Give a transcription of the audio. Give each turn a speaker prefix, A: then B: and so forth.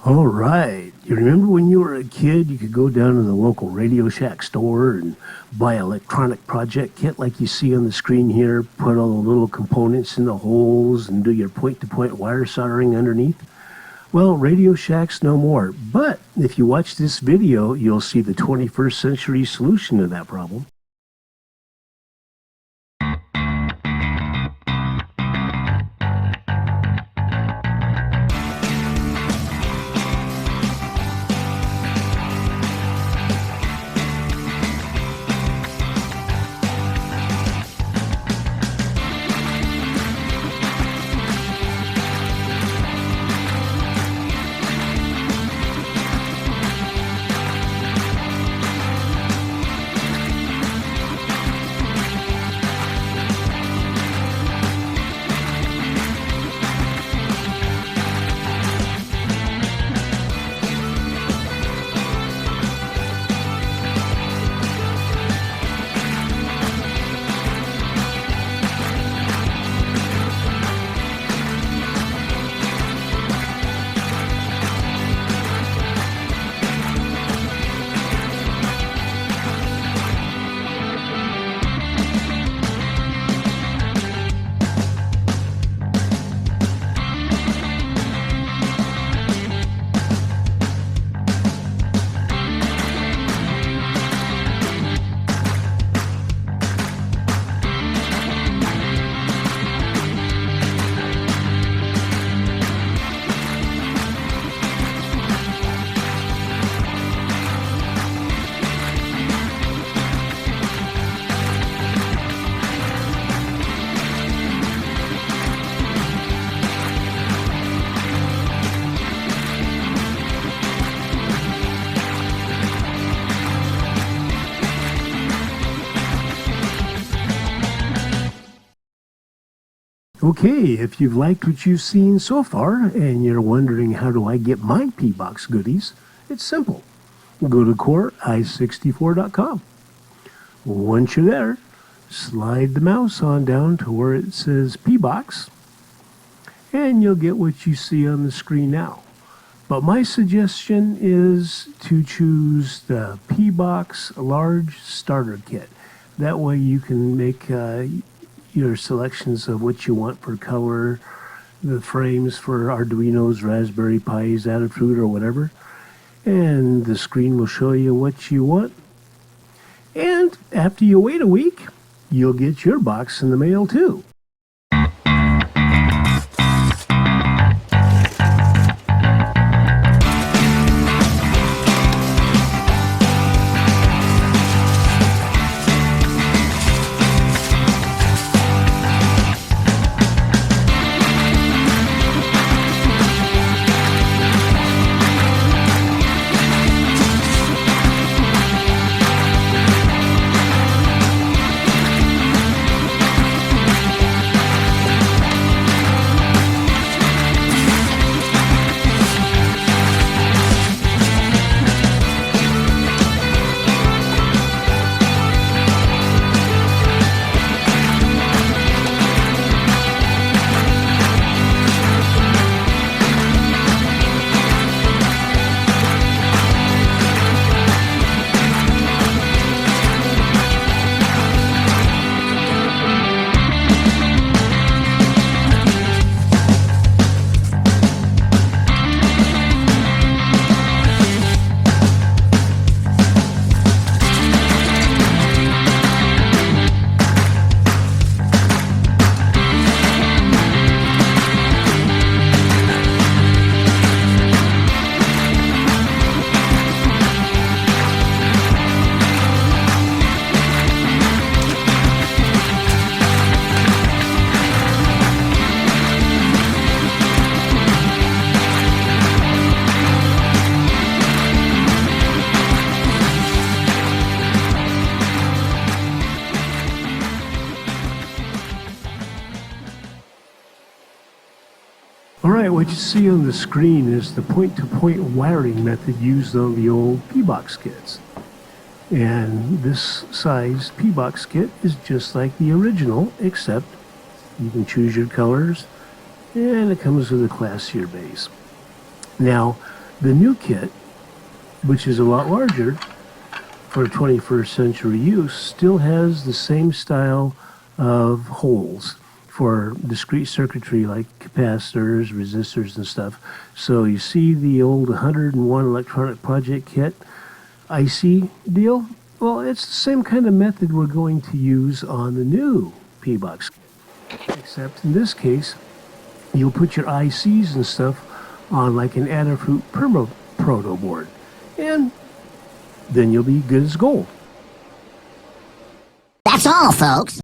A: All right. You remember when you were a kid, you could go down to the local Radio Shack store and buy an electronic project kit like you see on the screen here, put all the little components in the holes and do your point-to-point wire soldering underneath? Well, Radio Shack's no more. But if you watch this video, you'll see the 21st century solution to that problem. Okay, if you've liked what you've seen so far and you're wondering how do I get my P-Box goodies, it's simple. Go to corei64.com. Once you're there, slide the mouse on down to where it says P-Box and you'll get what you see on the screen now. But my suggestion is to choose the P-Box Large Starter Kit. That way you can make your selections of what you want for color, the frames for Arduinos, Raspberry Pis, Adafruit, or whatever. And the screen will show you what you want. And after you wait a week, you'll get your box in the mail too. Alright, what you see on the screen is the point-to-point wiring method used on the old P-Box kits. And this size P-Box kit is just like the original, except you can choose your colors, and it comes with a classier base. Now, The new kit, which is a lot larger for 21st century use, still has the same style of holes for discrete circuitry like capacitors, resistors, and stuff. So you see the old 101 electronic project kit IC deal? Well, it's the same kind of method we're going to use on the new P-Box, except in this case, you'll put your ICs and stuff on like an Adafruit proto-board, and then you'll be good as gold.
B: That's all, folks.